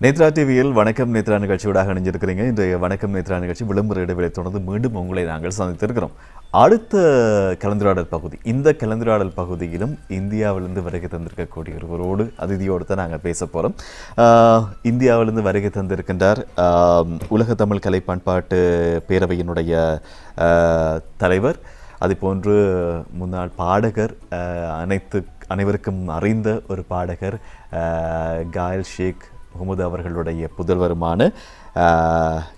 நேத்ரா டிவியில் வணக்கம் நேத்ரா நிகழ்ச்சியோடாக இணைஞ்சிருக்கிறீங்க. இன்றைய வணக்கம் நேத்ரா நிகழ்ச்சி விளம்பர இடைவெளி தொடர்ந்து மீண்டும் உங்களை நாங்கள் சந்தித்திருக்கிறோம். அடுத்த கலந்துரையாடல் பகுதி, இந்த கலந்துரையாடல் பகுதியிலும் இந்தியாவிலிருந்து வருகை தந்திருக்கக்கூடிய ஒருவரோடு அதிதியோடு தான் நாங்கள் பேச போகிறோம். இந்தியாவிலிருந்து வருகை தந்திருக்கின்றார் உலக தமிழ் கலை பண்பாட்டு பேரவையினுடைய தலைவர், அதுபோன்று முன்னாள் பாடகர், அனைவருக்கும் அறிந்த ஒரு பாடகர் காயல் ஷேக் முகமது அவர்களுடைய புதல்வருமான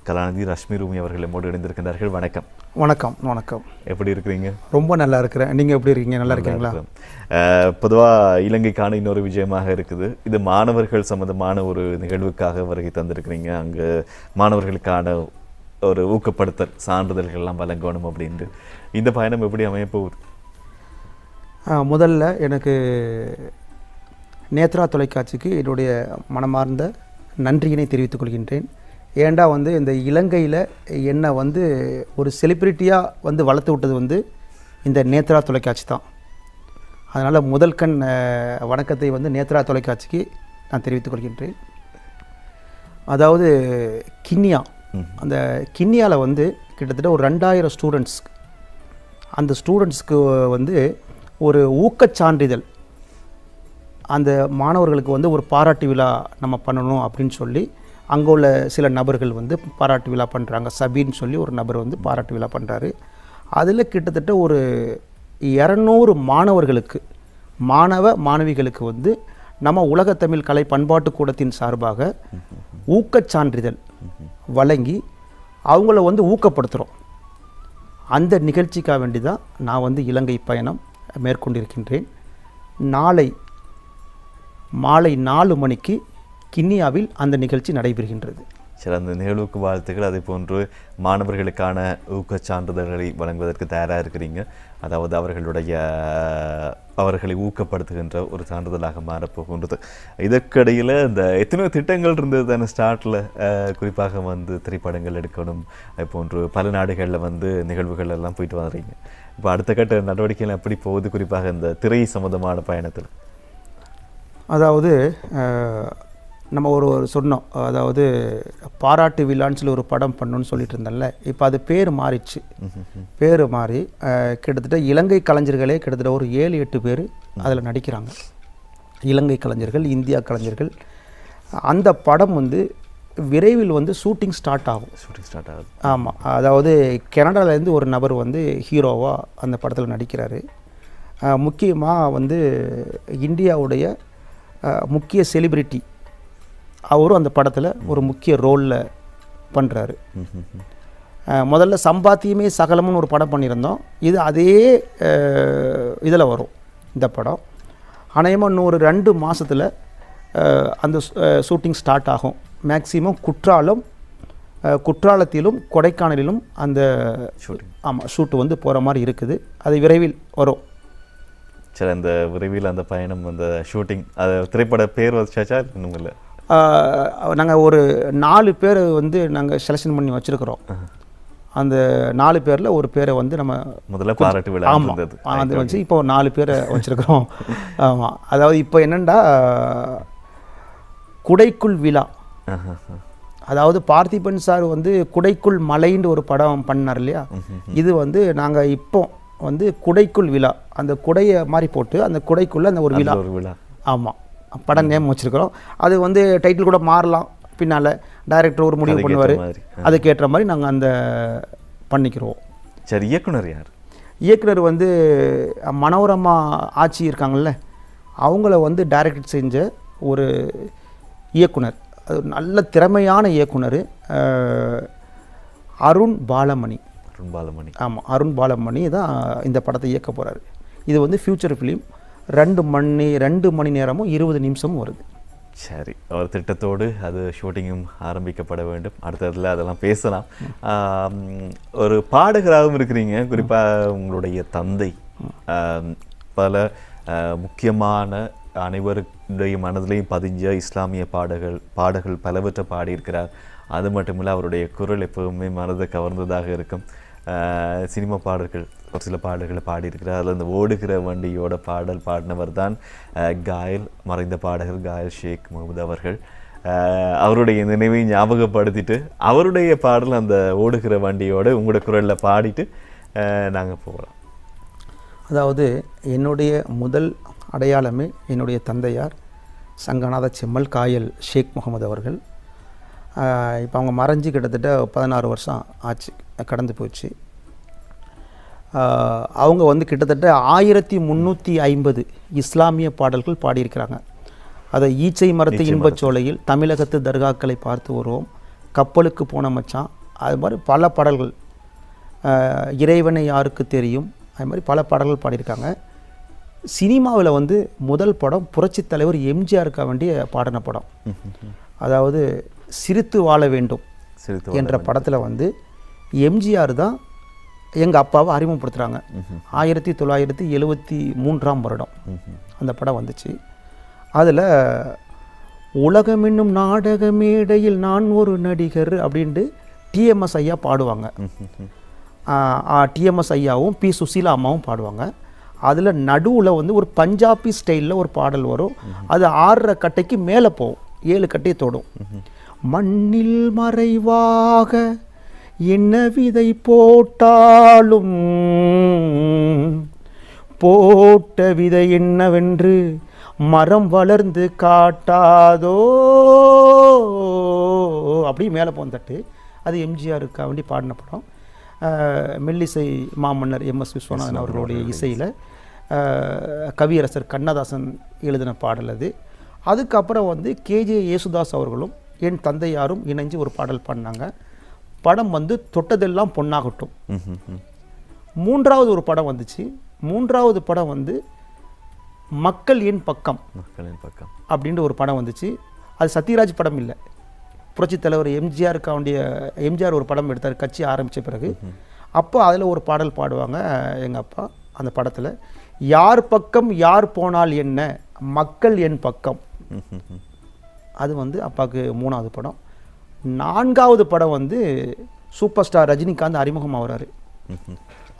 கலாநிதி ரஷ்மி ரூமி அவர்கள் நம்மோடு இணைந்திருக்கின்றார்கள். வணக்கம். வணக்கம். வணக்கம். எப்படி இருக்கிறீங்க? ரொம்ப நல்லா இருக்கிறேன். நீங்கள் எப்படி இருக்கீங்க? நல்லா இருக்கீங்களா? பொதுவாக இலங்கைக்கான இன்னொரு விஜயமாக இருக்குது. இது மாணவர்கள் சம்பந்தமான ஒரு நிகழ்வுக்காக வருகை தந்திருக்கிறீங்க. அங்கே மாணவர்களுக்கான ஒரு ஊக்கப்படுத்தல் சான்றிதழ்கள்லாம் வழங்கணும் அப்படின்ட்டு இந்த பயணம் எப்படி அமைய போகுது? முதல்ல எனக்கு நேத்ரா தொலைக்காட்சிக்கு என்னுடைய மனமார்ந்த நன்றியினை தெரிவித்துக் கொள்கின்றேன். ஏண்டா இந்த இலங்கையில் என்னை ஒரு செலிப்ரிட்டியாக வளர்த்து விட்டது இந்த நேத்ரா தொலைக்காட்சி தான். அதனால் முதல் கண் வணக்கத்தை நேத்ரா தொலைக்காட்சிக்கு நான் தெரிவித்துக் கொள்கின்றேன். அதாவது கிண்ணியா, அந்த கிண்ணியாவில் கிட்டத்தட்ட ஒரு 2000 ஸ்டூடெண்ட்ஸ், அந்த ஸ்டூடெண்ட்ஸ்க்கு ஒரு ஊக்கச் சான்றிதழ், அந்த மாணவர்களுக்கு ஒரு பாராட்டு விழா நம்ம பண்ணணும் அப்படின்னு சொல்லி அங்கே உள்ள சில நபர்கள் பாராட்டு விழா பண்ணுறாங்க. சபின்னு சொல்லி ஒரு நபர் பாராட்டு விழா பண்ணுறாரு. அதில் கிட்டத்தட்ட ஒரு 200 மாணவிகளுக்கு நம்ம உலகத்தமிழ் கலை பண்பாட்டு கூடத்தின் சார்பாக ஊக்கச் சான்றிதழ் வழங்கி அவங்கள ஊக்கப்படுத்துகிறோம். அந்த நிகழ்ச்சிக்காக வேண்டி தான் நான் இலங்கை பயணம் மேற்கொண்டிருக்கின்றேன். நாளை மாலை 4 மணிக்கு கிண்ணியாவில் அந்த நிகழ்ச்சி நடைபெறுகின்றது. சரி, அந்த நிகழ்வுக்கு வாழ்த்துக்கள். அதே போன்று மாணவர்களுக்கான ஊக்கச் சான்றிதழ்களை வழங்குவதற்கு தயாராக இருக்கிறீங்க. அதாவது அவர்களை ஊக்கப்படுத்துகின்ற ஒரு சான்றிதழாக மாறப்போகின்றது. இதற்கிடையில் இந்த எத்தனையோ திட்டங்கள் இருந்தது தானே ஸ்டார்ட்டில், குறிப்பாக திரைப்படங்கள் எடுக்கணும், அது போன்று பல நாடுகளில் நிகழ்வுகள் எல்லாம் போயிட்டு வந்துறீங்க. இப்போ அடுத்த கட்ட நடவடிக்கைகள் எப்படி போகுது, குறிப்பாக இந்த திரை சம்பந்தமான பயணத்தில்? அதாவது நம்ம ஒரு சொன்னோம், அதாவது பாராட்டு விழான்னு சொல்லி ஒரு படம் பண்ணணும்னு சொல்லிட்டு இருந்தேன்ல. இப்போ அது பேர் மாறிச்சு. பேர் மாறி கிட்டத்தட்ட இலங்கை கலைஞர்களே கிட்டத்தட்ட ஒரு 7-8 பேர் அதில் நடிக்கிறாங்க. இலங்கை கலைஞர்கள், இந்தியா கலைஞர்கள். அந்த படம் விரைவில் ஷூட்டிங் ஸ்டார்ட் ஆகும். ஆமாம், அதாவது கனடாவிலேருந்து ஒரு நபர் ஹீரோவாக அந்த படத்தில் நடிக்கிறாரு. முக்கியமாக இந்தியாவுடைய முக்கிய செலிபிரிட்டி அவரும் அந்த படத்தில் ஒரு முக்கிய ரோலில் பண்ணுறாரு. முதல்ல சம்பாத்தியமே சகலம்னு ஒரு படம் பண்ணியிருந்தோம். இது அதே இதில் வரும் இந்த படம். அநேகமாக இன்னும் ஒரு 2 மாதத்தில் அந்த ஷூட்டிங் ஸ்டார்ட் ஆகும். மேக்சிமம் குற்றாலத்திலும் கொடைக்கானலிலும் அந்த ஷூட்டு போகிற மாதிரி இருக்குது. அது விரைவில் வரும். சரி, அந்த விரைவில் அந்த பயணம், அந்த ஷூட்டிங், அது திரைப்பட பேர் வச்சாச்சா இன்னும் இல்லை? நாங்கள் ஒரு 4 பேர் நாங்கள் செலெக்ஷன் பண்ணி வச்சுருக்கிறோம். அந்த 4 பேரில் ஒரு பேரை நம்ம முதல்ல பாராட்டு விழா. ஆமாம், அது வச்சு இப்போ 4 பேரை வச்சுருக்கிறோம். ஆமாம், அதாவது இப்போ என்னென்னா குடைக்குள் விழா. அதாவது பார்த்திபன் சார் குடைக்குள் மலைன்னு ஒரு படம் பண்ணார் இல்லையா. இது நாங்கள் இப்போ குடைக்குள் விழா, அந்த குடையை மாதிரி போட்டு அந்த குடைக்குள்ளே அந்த ஒரு விழா. ஆமாம், படம் நேம் வச்சுருக்கிறோம். அது டைட்டில் கூட மாறலாம், பின்னால் டைரக்டர் ஒரு முடிவு பண்ணுவார். அதுக்கேற்ற மாதிரி நாங்கள் அந்த பண்ணிக்கிறோம். சரி, இயக்குனர் யார்? இயக்குனர் மனோரமா ஆட்சி இருக்காங்கள்ல, அவங்கள டைரக்ட் செஞ்ச ஒரு இயக்குனர், அது நல்ல திறமையான இயக்குனர், அருண் பாலமணி. ஆமாம், அருண் பாலமணி தான் இந்த படத்தை இயக்க போகிறாரு. இது ஃபியூச்சர் ஃபிலிம். 2 மணி நேரமும் 20 நிமிஷமும் வருது. சரி, ஒரு திட்டத்தோடு அது ஷூட்டிங்கும் ஆரம்பிக்கப்பட வேண்டும். அடுத்ததில் அதெல்லாம் பேசலாம். ஒரு பாடகராகவும் இருக்கிறீங்க. குறிப்பாக உங்களுடைய தந்தை பல முக்கியமான அனைவருடைய மனதிலையும் பதிஞ்ச இஸ்லாமிய பாடல்கள் பலவற்றை பாடியிருக்கிறார். அது மட்டுமில்லை, அவருடைய குரல் எப்பவுமே மனதை கவர்ந்ததாக இருக்கும். சினிமா பாடல்கள், ஒரு சில பாடல்களை பாடியிருக்கிறார். அதில் அந்த ஓடுகிற வண்டியோட பாடல் பாடினவர் தான் காயல், மறைந்த பாடகர் காயல் ஷேக் முகமது அவர்கள். அவருடைய நினைவை ஞாபகப்படுத்திட்டு அவருடைய பாடல் அந்த ஓடுகிற வண்டியோட உங்களோட குரலில் பாடிட்டு நாங்கள் போகலாம். அதாவது என்னுடைய முதல் அடையாளமே என்னுடைய தந்தையார் சங்கநாத செம்மல் காயல் ஷேக் முகமது அவர்கள். இப்போ அவங்க மறைஞ்சு கிட்டத்தட்ட 16 வருஷம் ஆச்சு, கடந்து போச்சு. அவங்க வந்து கிட்டத்தட்ட 1350 இஸ்லாமிய பாடல்கள் பாடியிருக்கிறாங்க. அதை ஈச்சை மரத்து இன்பச்சோலையில், தமிழகத்து தர்காக்களை பார்த்து வருவோம், கப்பலுக்கு போன மச்சான், அது மாதிரி பல பாடல்கள், இறைவனை யாருக்கு தெரியும், அது மாதிரி பல பாடல்கள் பாடியிருக்காங்க. சினிமாவில் வந்து முதல் படம் புரட்சி தலைவர் எம்ஜிஆருக்காக வேண்டிய பாடின படம். அதாவது சிரித்து வாழ வேண்டும் என்ற படத்தில் வந்து எம்ஜிஆர் தான் எங்கள் அப்பாவை அறிமுகப்படுத்துகிறாங்க. 1973ஆம் வருடம் அந்த படம் வந்துச்சு. அதில் உலகம் என்னும் நாடக மேடையில் நான் ஒரு நடிகர் அப்படின்ட்டு டிஎம்எஸ் ஐயா பாடுவாங்க. டிஎம்எஸ் ஐயாவும் பி சுசீலா அம்மாவும் பாடுவாங்க. அதில் நடுவில் வந்து ஒரு பஞ்சாபி ஸ்டைலில் ஒரு பாடல் வரும். அது 6 கட்டைக்கு மேலே போகும், 7 கட்டையை தொடும். மண்ணில் மறைவாக என்ன விதை போட்டாலும் போட்ட விதை என்னவென்று மரம் வளர்ந்து காட்டாதோ அப்படி மேலே போந்தட்டு. அது எம்ஜிஆருக்காக வேண்டி பாடின படம். மெல்லிசை மாமன்னர் எம்எஸ் விஸ்வநாதன் அவர்களுடைய இசையில் கவியரசர் கண்ணதாசன் எழுதின பாடல் அது. அதுக்கப்புறம் வந்து கேஜே யேசுதாஸ் அவர்களும் என் தந்தையாரும் இணைஞ்சு ஒரு பாடல் பாடினாங்க. படம் வந்து தொட்டதெல்லாம் பொன்னாகட்டும். 3வது ஒரு படம் வந்துச்சு. 3வது படம் வந்து மக்கள் என் பக்கம் அப்படின்ற ஒரு படம் வந்துச்சு. அது சத்யராஜ் படம் இல்லை, புரட்சித் தலைவர் எம்ஜிஆருக்காக வேண்டிய எம்ஜிஆர் ஒரு படம் எடுத்தார் கட்சி ஆரம்பித்த பிறகு. அப்போ அதில் ஒரு பாடல் பாடுவாங்க எங்கள் அப்பா அந்த படத்தில். யார் பக்கம் யார் போனால் என்ன, மக்கள் என் பக்கம். அது வந்து அப்பாவுக்கு 3வது படம். 4வது படம் வந்து சூப்பர் ஸ்டார் ரஜினிகாந்த் அறிமுகம் ஆகிறாரு,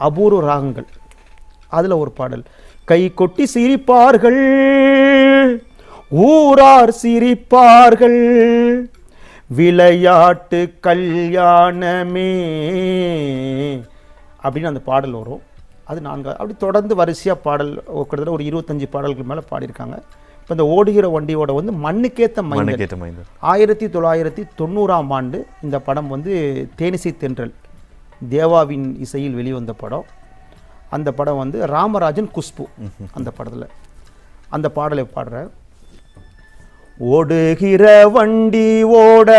அபூர்வ ராகங்கள். அதில் ஒரு பாடல், கை கொட்டி சிரிப்பார்கள் ஊரார் சிரிப்பார்கள் விளையாட்டு கல்யாணமே அப்படின்னு அந்த பாடல் வரும். அது 4வது. அப்படி தொடர்ந்து வரிசையாக பாடல் கிட்டத்தட்ட ஒரு 25 பாடல்கள் மேலே பாடியிருக்காங்க. இப்போ இந்த ஓடுகிற வண்டியோட வந்து மண்ணுக்கேத்த மைந்தன் 1990ஆம் ஆண்டு இந்த படம் வந்து தேனிசை தென்றல் தேவாவின் இசையில் வெளிவந்த படம். அந்த படம் வந்து ராமராஜன் குஷ்பு அந்த படத்தில். அந்த பாடலை பாடுற, ஓடுகிற வண்டி ஓட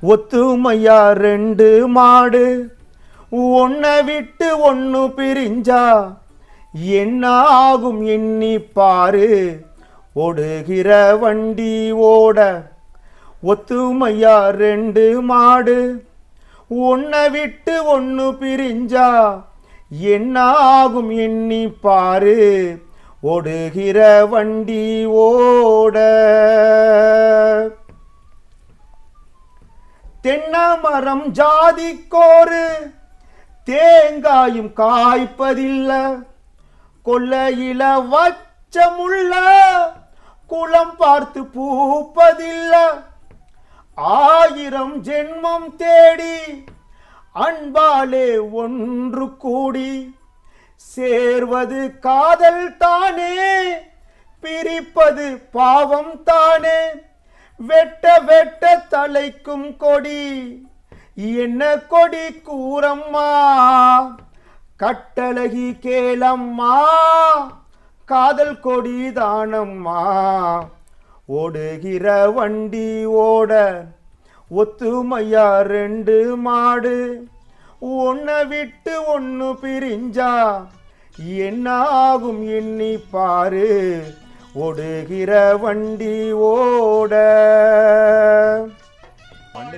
ஒத்துமையா 2 மாடு, ஒன்னை விட்டு ஒன்று பிரிஞ்சா என்ன ஆகும் எண்ணி பாரு. ஓடுகிற வண்டி ஓட ஒத்துமையா 2 மாடு, ஒன்னை விட்டு ஒன்று பிரிஞ்சா என்ன ஆகும் எண்ணி பாரு. ஓடுகிற வண்டி ஓட தென்னை மரம் ஜாதிக்கோரு தேங்காயும் காய்ப்பதில்லை, கொல்லையில வச்சமுள்ள குளம் பார்த்து பூப்பதில்லை. 1000 ஜென்மம் தேடி அன்பாலே ஒன்று கூடி சேர்வது காதல் தானே, பிரிப்பது பாவம் தானே. வெட்ட வெட்ட தலைக்கும் கொடி என்ன கொடி கூறம்மா, கட்டழகி கேளம்மா, காதல் கொடி தானம்மா. ஓடுகிற வண்டி ஓட ஒத்துமையா 2 மாடு, ஒன்னை விட்டு ஒன்று பிரிஞ்சா என்ன ஆகும் எண்ணி பாரு. ஓடுகிற வண்டி ஓட.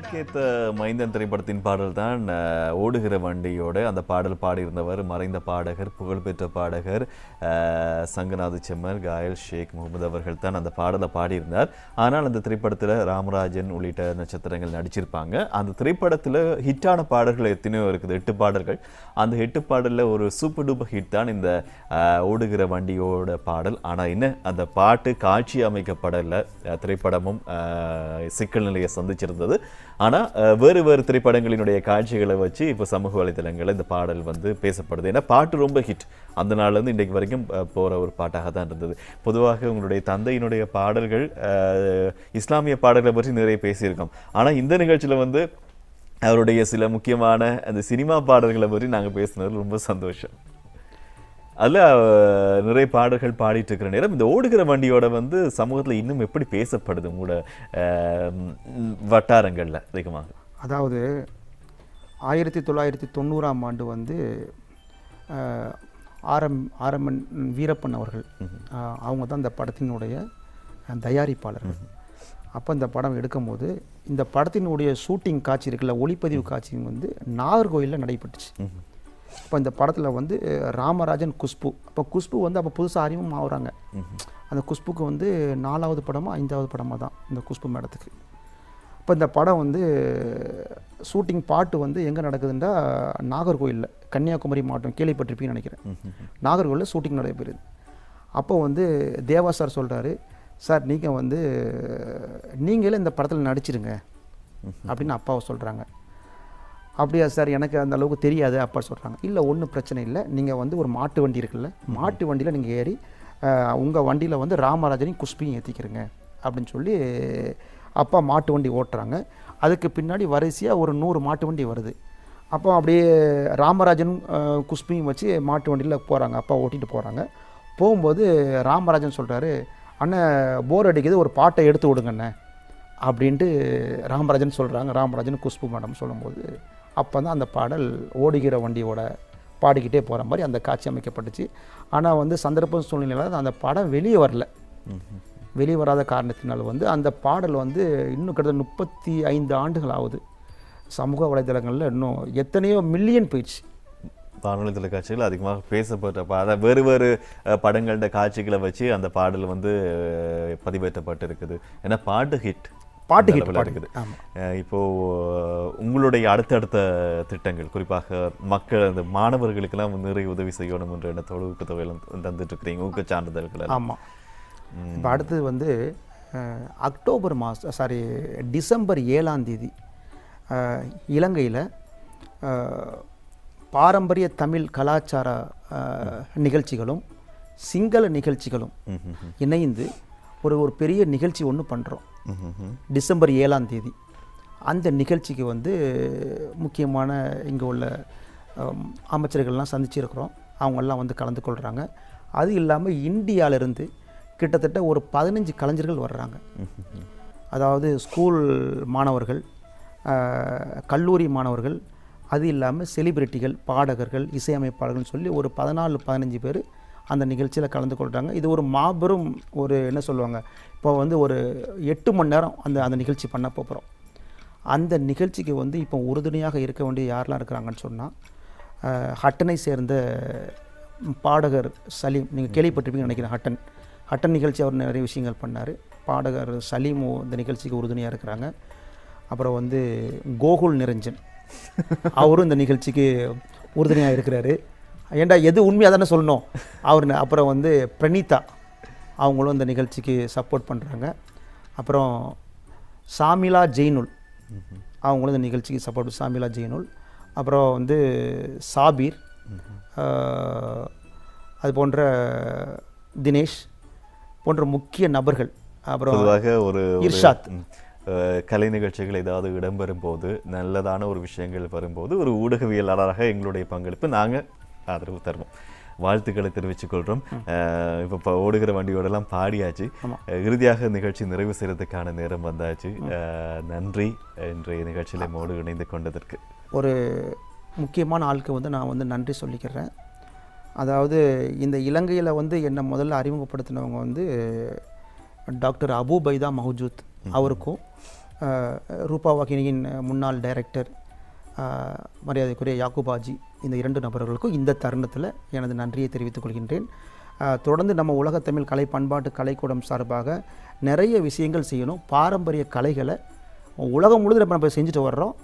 விளக்கேத்த மைந்தன் திரைப்படத்தின் பாடல் தான் ஓடுகிற வண்டியோட. அந்த பாடல் பாடியிருந்தவர் மறைந்த பாடகர், புகழ்பெற்ற பாடகர் சங்கநாத செம்மர், காயல் ஷேக் முகமது அவர்கள் தான் அந்த பாடலை பாடியிருந்தார். ஆனால் அந்த திரைப்படத்தில் ராமராஜன் உள்ளிட்ட நட்சத்திரங்கள் நடிச்சிருப்பாங்க. அந்த திரைப்படத்தில் ஹிட்டான பாடல்கள் எத்தனையோ இருக்குது, 8 பாடல்கள். அந்த 8 பாடலில் ஒரு சூப்பர் டூப்பர் ஹிட் தான் இந்த ஓடுகிற வண்டியோட பாடல். ஆனால் என்ன, அந்த பாட்டு காட்சி அமைக்கப்படலை, திரைப்படமும் சிக்கல் நிலையை சந்திச்சிருந்தது. ஆனால் வேறு வேறு திரைப்படங்களினுடைய காட்சிகளை வச்சு இப்போ சமூக வலைதளங்களில் இந்த பாடல் வந்து பேசப்படுது. ஏன்னா பாட்டு ரொம்ப ஹிட், அந்த நாள்லேருந்து இன்றைக்கு வரைக்கும் போகிற ஒரு பாட்டாக தான் இருந்தது. பொதுவாக உங்களுடைய தந்தையினுடைய பாடல்கள் இஸ்லாமிய பாடல்களை பற்றி நிறைய பேசியிருக்கோம். ஆனால் இந்த நிகழ்ச்சியில் வந்து அவருடைய சில முக்கியமான அந்த சினிமா பாடல்களை பற்றி நாங்கள் பேசுனது ரொம்ப சந்தோஷம். அதில் நிறைய பாடல்கள் பாடிட்டு இருக்கிற நேரம் இந்த ஓடுகிற வண்டியோட வந்து சமூகத்தில் இன்னும் எப்படி பேசப்படுது உங்களோட வட்டாரங்களில் அதிகமாக? அதாவது 1990ஆம் ஆண்டு வந்து ஆரம்பன் வீரப்பன் அவர்கள், அவங்க தான் இந்த படத்தினுடைய தயாரிப்பாளர்கள். அப்போ இந்த படம் எடுக்கும்போது இந்த படத்தினுடைய ஷூட்டிங் காட்சி இருக்குல்ல, ஒளிப்பதிவு காட்சி வந்து நாகர்கோயிலில் நடைபெற்றுச்சு. இப்போ இந்த படத்தில் வந்து ராமராஜன், குஷ்பு, அப்போ குஷ்பு வந்து அப்போ புதுசாக அறிமுகம் ஆகுறாங்க. அந்த குஷ்புக்கு வந்து 4வது படமாக 5வது படமாக தான் இந்த குஷ்பு மேடத்துக்கு. இப்போ இந்த படம் வந்து ஷூட்டிங் பாட்டு வந்து எங்கே நடக்குதுன்னா நாகர்கோயிலில், கன்னியாகுமரி மாவட்டம், கேள்விப்பட்டிருப்பீங்கன்னு நினைக்கிறேன். நாகர்கோயிலில் ஷூட்டிங் நடைபெறுது. அப்போ வந்து தேவா சார் சொல்கிறாரு, சார் நீங்கள் வந்து நீங்களே இந்த படத்தில் நடிச்சிருங்க அப்படின்னு அப்பாவை சொல்கிறாங்க. அப்படியா சார், எனக்கு அந்த அளவுக்கு தெரியாது அப்பா சொல்கிறாங்க. இல்லை ஒன்றும் பிரச்சனை இல்லை, நீங்கள் வந்து ஒரு மாட்டு வண்டி இருக்குல்ல, மாட்டு வண்டியில் நீங்கள் ஏறி உங்கள் வண்டியில் வந்து ராமராஜனையும் குஷ்பியும் ஏற்றிக்கிறங்க அப்படின்னு சொல்லி அப்பா மாட்டு வண்டி ஓட்டுறாங்க. அதுக்கு பின்னாடி வரிசையாக ஒரு 100 மாட்டு வண்டி வருது. அப்போ அப்படியே ராமராஜன் குஷ்பியும் வச்சு மாட்டு வண்டியில் போகிறாங்க, அப்பா ஓட்டிகிட்டு போகிறாங்க. போகும்போது ராமராஜன் சொல்கிறாரு, அண்ணன் போர் அடிக்குது, ஒரு பாட்டை எடுத்து விடுங்கண்ணே அப்படின்ட்டு ராமராஜன் சொல்கிறாங்க. ராமராஜன் குஷ்பு மேடம் சொல்லும்போது அப்போ தான் அந்த பாடல் ஓடுகிற வண்டியோட பாடிக்கிட்டே போகிற மாதிரி அந்த காட்சி அமைக்கப்பட்டுச்சு. ஆனால் வந்து சந்தர்ப்ப சூழ்நிலையில் அந்த படம் வெளியே வரல. வெளியே வராத காரணத்தினால் வந்து அந்த பாடல் வந்து இன்னும் கிட்டத்தட்ட 35 ஆண்டுகள் ஆகுது. சமூக வலைதளங்களில் இன்னும் எத்தனையோ மில்லியன் போயிடுச்சு. வானொலி தொலைக்காட்சிகள் அதிகமாக பேசப்பட்ட வேறு வேறு படங்களோட காட்சிகளை வச்சு அந்த பாடல் வந்து பதிவேற்றப்பட்டு இருக்குது. ஏன்னா பாட்டு ஹிட் இருக்குது. இப்போ உங்களுடைய அடுத்தடுத்த திட்டங்கள், குறிப்பாக மக்கள், அந்த மாணவர்களுக்கெல்லாம் நிறைய உதவி செய்யணும் என்ற எண்ணத்தோடு ஊக்கத்தொகையில் தந்துட்டு இருக்கிறீங்க, ஊக்க சான்றிதழ்கள். ஆமாம். இப்போ அடுத்தது வந்து டிசம்பர் 7ஆம் தேதி இலங்கையில் பாரம்பரிய தமிழ் கலாச்சார நிகழ்ச்சிகளும் சிங்கள நிகழ்ச்சிகளும் இணைந்து ஒரு பெரிய நிகழ்ச்சி ஒன்று பண்ணுறோம். டிசம்பர் 7ஆம் தேதி அந்த நிகழ்ச்சிக்கு வந்து முக்கியமான இங்கே உள்ள அமைச்சர்கள்லாம் சந்திச்சிருக்கிறோம். அவங்கெல்லாம் வந்து கலந்து கொள்கிறாங்க. அது இல்லாமல் இந்தியாவிலிருந்து கிட்டத்தட்ட ஒரு 15 கலைஞர்கள் வர்றாங்க. அதாவது ஸ்கூல் மாணவர்கள், கல்லூரி மாணவர்கள், அது இல்லாமல் செலிபிரிட்டிகள், பாடகர்கள், இசையமைப்பாளர்கள் சொல்லி ஒரு 14-15 பேர் அந்த நிகழ்ச்சியில் கலந்து கொள்கிறாங்க. இது ஒரு மாபெரும் ஒரு என்ன சொல்லுவாங்க, இப்போ வந்து ஒரு 8 மணி நேரம் அந்த நிகழ்ச்சி பண்ண போகிறோம். அந்த நிகழ்ச்சிக்கு வந்து இப்போ உறுதுணையாக இருக்க வேண்டிய யாரெல்லாம் இருக்கிறாங்கன்னு சொன்னால், ஹட்டனை சேர்ந்த பாடகர் சலீம், நீங்கள் கேள்விப்பட்டிருப்பீங்கன்னு நினைக்கிறேன். ஹட்டன் நிகழ்ச்சி அவர் நிறைய விஷயங்கள் பண்ணார். பாடகர் சலீமும் இந்த நிகழ்ச்சிக்கு உறுதுணையாக இருக்கிறாங்க. அப்புறம் வந்து கோகுல் நிரஞ்சன் அவரும் இந்த நிகழ்ச்சிக்கு உறுதுணையாக இருக்கிறாரு. ஏண்டா எது உண்மையாக தானே சொல்லணும் அவர். அப்புறம் வந்து பிரணீதா அவங்களும் இந்த நிகழ்ச்சிக்கு சப்போர்ட் பண்ணுறாங்க. அப்புறம் சாமிலா ஜெய்னுல் அவங்களும் இந்த நிகழ்ச்சிக்கு சப்போர்ட், சாமிலா ஜெய்னுல். அப்புறம் வந்து சாபீர், அது போன்ற தினேஷ் போன்ற முக்கிய நபர்கள். அப்புறம் பொதுவாக ஒரு இர்ஷாத் கலை நிகழ்ச்சிகள் ஏதாவது இடம்பெறும் போது, நல்லதான ஒரு விஷயங்கள் வரும்போது ஒரு ஊடகவியலாளராக எங்களுடைய பங்களிப்பு நாங்கள் ஆதரவு தருவோம். வாழ்த்துக்களை தெரிவித்துக் கொள்கிறோம். இப்போ ஓடுகிற வண்டியோடலாம் பாடியாச்சு. இறுதியாக நிகழ்ச்சி நிறைவு செய்கிறதுக்கான நேரம் வந்தாச்சு. நன்றி இன்றைய நிகழ்ச்சியில் மோடு இணைந்து கொண்டதற்கு. ஒரு முக்கியமான ஆளுக்கு வந்து நான் வந்து நன்றி சொல்லிக்கிறேன். அதாவது இந்த இலங்கையில் வந்து என்னை முதல்ல அறிமுகப்படுத்தினவங்க வந்து டாக்டர் அபு பைதா மஹஜூத் அவருக்கும் ரூபா வாகினியின் முன்னாள் டைரக்டர் மரியாதைக்குரிய யாக்குபாஜி, இந்த 2 நபர்களுக்கும் இந்த தருணத்தில் எனது நன்றியை தெரிவித்துக் கொள்கின்றேன். தொடர்ந்து நம்ம உலகத்தமிழ் கலை பண்பாட்டு கலைக்கூடம் சார்பாக நிறைய விஷயங்கள் செய்யணும். பாரம்பரிய கலைகளை உலகம் முழுவதும் நம்ம செஞ்சுட்டு வர்றோம்.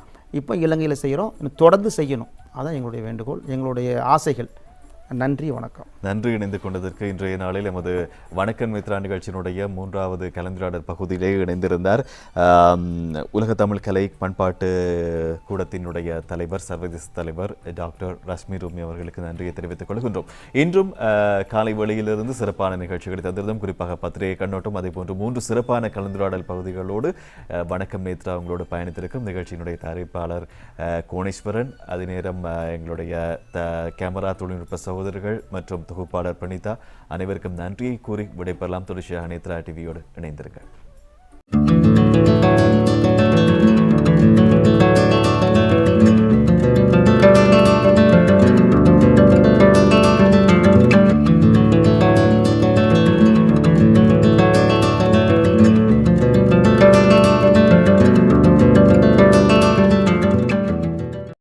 இப்போ இலங்கையில் செய்கிறோம், தொடர்ந்து செய்யணும். அதான் எங்களுடைய வேண்டுகோள், எங்களுடைய ஆசைகள். நன்றி, வணக்கம். நன்றி. இணைந்து கொண்டதற்கு இன்றைய நாளில் எமது வணக்கம் மித்ரா நிகழ்ச்சியினுடைய 3வது கலந்துரையாடல் பகுதியிலே இணைந்திருந்தார் உலக தமிழ் கலை பண்பாட்டு கூடத்தினுடைய தலைவர், சர்வதேச தலைவர் டாக்டர் ரஷ்மி ரூமி அவர்களுக்கு நன்றியை தெரிவித்துக் கொள்கின்றோம். இன்றும் காலை வேளையிலிருந்து சிறப்பான நிகழ்ச்சிகளை தந்திருந்தோம். குறிப்பாக பத்திரிகை கண்ணோட்டம், அதே போன்று 3 சிறப்பான கலந்துரையாடல் பகுதிகளோடு வணக்கம் நேத்ரா உங்களோடு பயணித்திருக்கும் நிகழ்ச்சியினுடைய தயாரிப்பாளர் கோணேஸ்வரன், அதே நேரம் எங்களுடைய கேமரா தொழில்நுட்ப சகோதரர்கள் மற்றும் தொகுப்பாளர் பிரணீதா, அனைவருக்கும் நன்றியை கூறி விடைபெறலாம். தொடர்ச்சியாக நேத்ரா டிவியோடு இணைந்திருங்கள்.